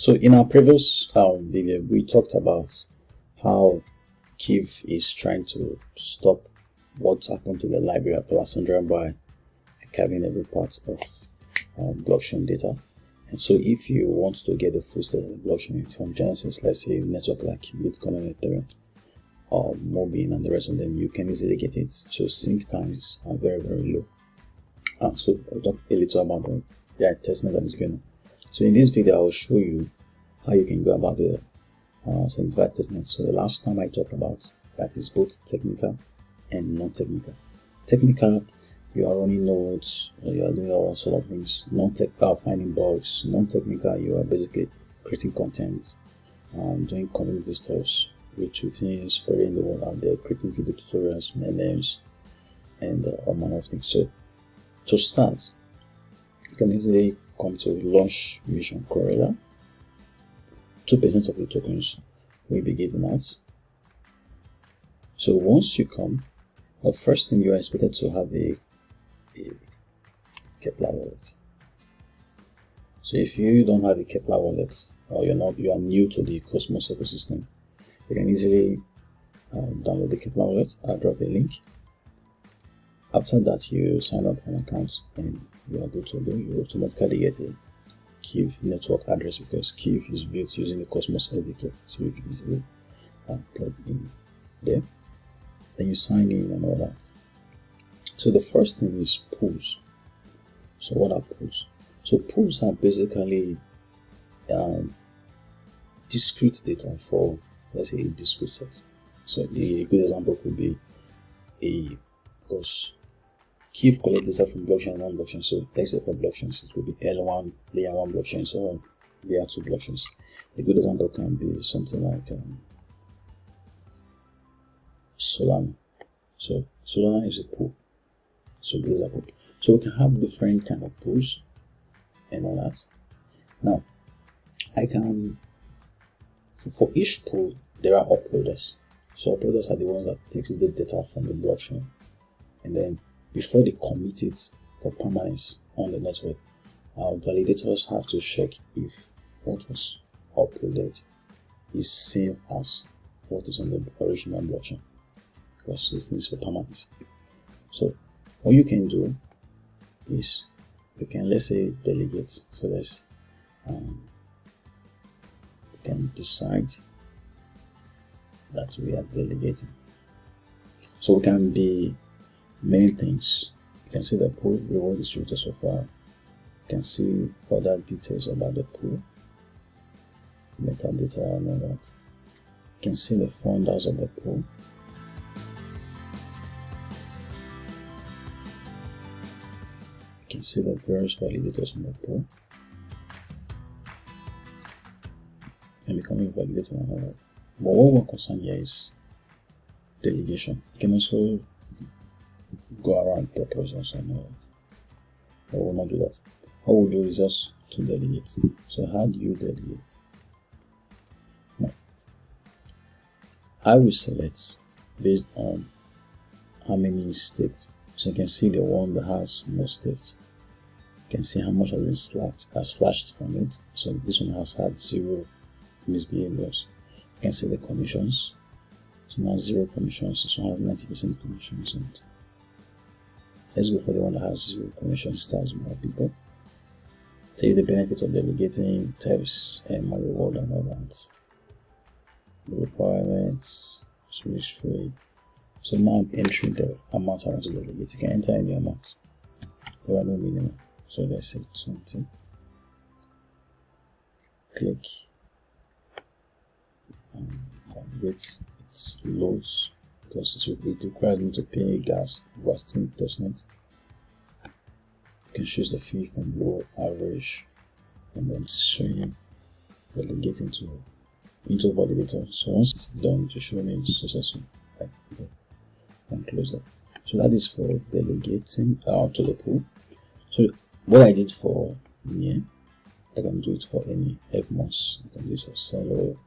So in our previous video, we talked about how Kyve is trying to stop what's happened to the library of Alexandria by archiving every part of blockchain data. And so if you want to get the full state of the blockchain from Genesis, let's say network like Bitcoin and Ethereum or Mobin and the rest of them, you can easily get it. So sync times are very, very low. So I'll talk a little about the testnet that is going on. So in this video, I will show you how you can go about the Incentivized Testnet. So the last time I talked about that is both technical and non-technical. Technical, you are running nodes, you are doing all sort of things. Non-technical, finding bugs. Non-technical, you are basically creating content, doing community stuff, retweeting, spreading the word out there, creating video tutorials, memes, and all manner of things. So to start, you can easily come to launch Mission Korellia. 2% of the tokens will be given out. So once you come, the first thing you are expected to have a Kepler wallet. So if you don't have a Kepler wallet, or you are new to the Cosmos ecosystem, you can easily download the Kepler wallet. I'll drop a link. After that, you sign up for an account and you are good to go. You automatically get a Kyve network address because Kyve is built using the Cosmos SDK, so you can easily plug in there. Then you sign in and all that. So the first thing is pools. So what are pools? So pools are basically discrete data for, let's say, a discrete set. So a good example could be because Kyve collects data from blockchain and non-blockchain. So let's say for blockchains, it will be L1, layer 1 blockchains or layer 2 blockchains. A good example can be something like Solana. So Solana is a pool. So this is a pool. So we can have different kind of pools and all that. Now, I can, for each pool, there are uploaders. So uploaders are the ones that takes the data from the blockchain, and then before they commit it for permanence on the network, our validators have to check if what was uploaded is same as what is on the original blockchain, because this is for permanence. So what you can do is you can, let's say, delegate. So let's you can decide that we are delegating. So we can be many things. You can see the pool reward distributor so far. You can see further details about the pool, metadata and all that. You can see the founders of the pool. You can see the various validators in the pool and becoming validator and all that. But what we're concerned here is delegation. You can also go around proposals and all that. But we'll not do that. What we'll do is just to delegate. So how do you delegate? Now, I will select based on how many is staked. So you can see the one that has most staked. You can see how much has been slashed from it. So this one has had 0 misbehaviors. You can see the commissions. So now 0 commissions. This one has 90% commissions. And let's go for the one that has 0 commissions, tells more people. Tell you the benefits of delegating, tips and my reward and all that. The requirements, switch free. So now I'm entering the amount I want to delegate. You can enter any amount. There are no minimum. So let's say 20. Click. It loads because it requires me to pay gas, wasting testnet. You can choose the fee from low, average, and then show you delegating into validator. So once it's done, to show me it's successful. Okay. And close that. So that is for delegating to the pool. So what I did for here, I can do it for any FMOS. I can do it for Cello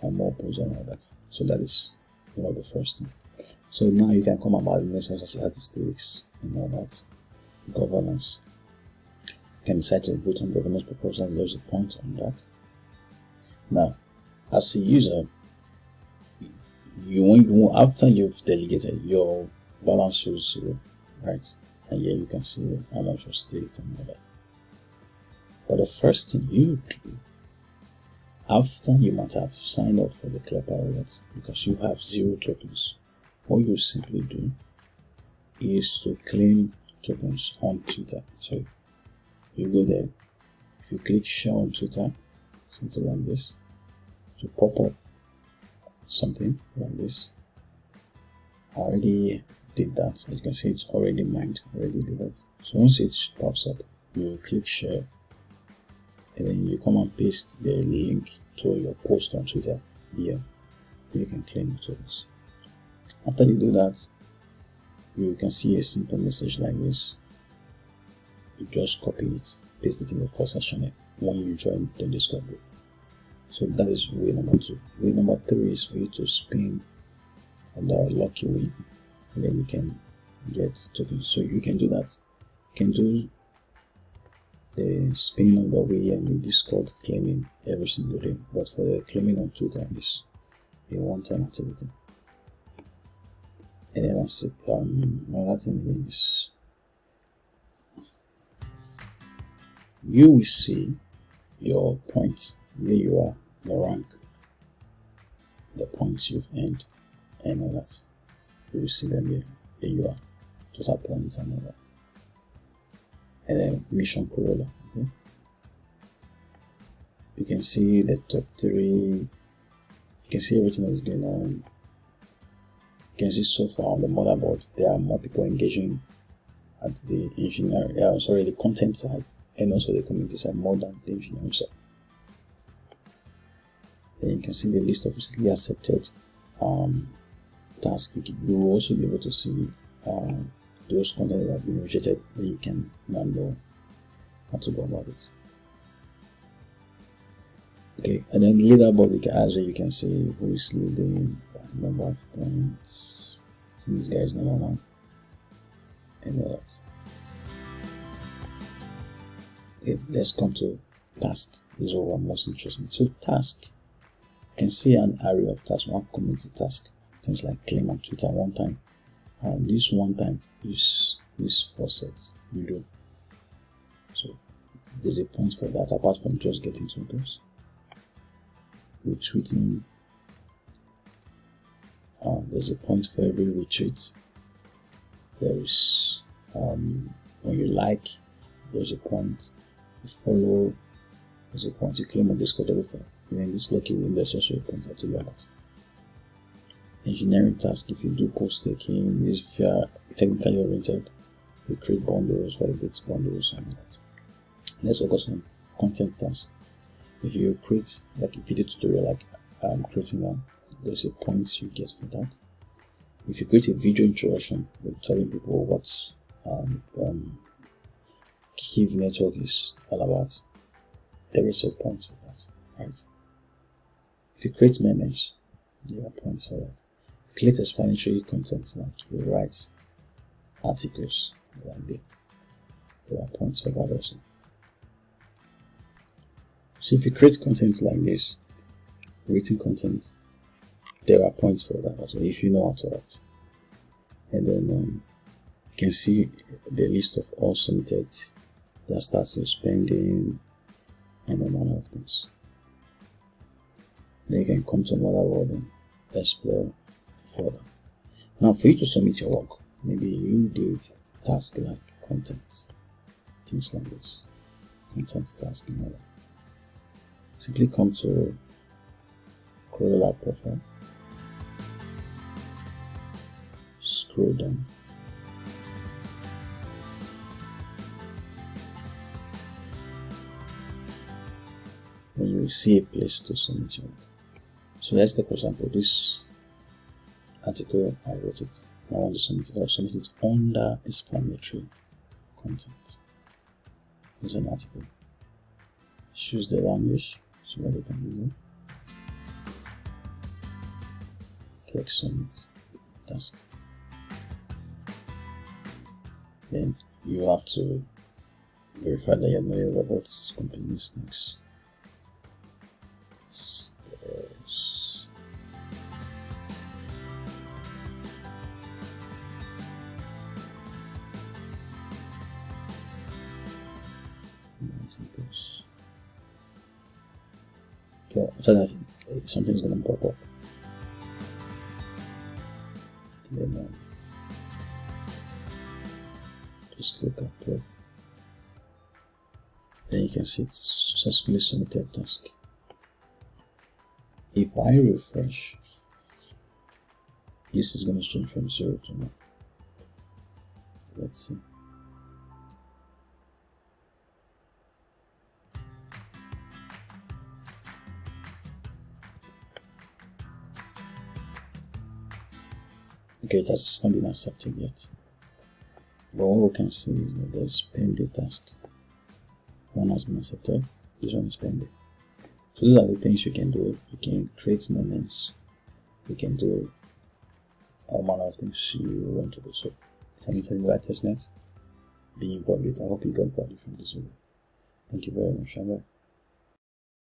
and more pools and all that. So that is the first thing. So now you can come about the network statistics and all that. Governance. You can decide to vote on governance proposals. There's a point on that. Now, as a user, you after you've delegated, your balance shows 0, right? And here you can see how much was staked and all that. But the first thing you do, after you might have signed up for the Clever wallet, because you have 0 tokens, what you simply do is to claim tokens on Twitter. So you go there, if you click share on Twitter, something like this, to pop up something like this. I already did that. As you can see, it's already mined, already did that. So once it pops up, you click share, and then you come and paste the link to your post on Twitter here. You can claim the tokens. After you do that, you can see a simple message like this. You just copy it, paste it in the first channel when you join the Discord group. So that is way number 2. Way number 3 is for you to spin on the lucky wheel, and then you can get tokens. So you can do that. You can do the spinning of the wheel and the Discord claiming every single day, but for the claiming on Twitter is a one-time activity. And then that's it. Another thing is you will see your points, where you are, your rank, the points you've earned, and all that. You will see them here. Here you are, total points and all that. And then Mission Korellia. Okay? You can see the top 3. You can see everything that's going on. You can see so far on the motherboard there are more people engaging at the the content side, and also the community side more than the engineering side. Then you can see the list of recently accepted tasks. You will also be able to see those content that have been rejected, then you can now know how to go about it. Okay, and then leaderboard, you can see who is leading, number of points. So this guy is number 1, and all that. Okay, let's come to task. This is what I'm most interested in. So task, you can see an array of tasks. We have community task, things like claim on Twitter one time. And this one time is 4 sets you do. So there's a point for that, apart from just getting tokens. Retweeting, there's a point for every retweet. There is when you like, there's a point. You follow, there's a point. You claim on Discord every time. And then this lucky win, there's also a point to do that. Engineering task, if you do post taking, if you are technically oriented, you create bundles, validate bundles, and all that. Let's focus on content tasks. If you create like a video tutorial, like I'm creating them, there's a point you get for that. If you create a video introduction with telling people what Kyve network is all about, there is a point for that, right? If you create memes, there are points for that. Create explanatory content, like you write articles, like there are points for that also. So if you create content like this, written content, there are points for that also, if you know how to write. And then you can see the list of all submitted that starts with spending and a lot of things. Then you can come to another world and explore further. Now for you to submit your work, maybe you did task like content, things like this, content task and all that. Simply come to Korellia profile, scroll down, then you will see a place to submit your work. So let's take for example this article, I wrote it, I want to submit it, I'll submit it under explanatory content. Here's an article, choose the language so that you can use it. Click submit task. Then you have to verify that you know your robots company next. Okay, so that something's gonna pop up. And then just click approve. Then you can see it's successfully submitted task. If I refresh, this is going to change from 0 to 1. Let's see. Okay, it has not been accepted yet. But what we can see is that there's pending task. One has been accepted, this one is pending. So these are the things you can do. You can create moments. You can do all manner of things you want to do. So it's an incentivized testnet. Be involved with it. I hope you got value from this video. Thank you very much. Bye.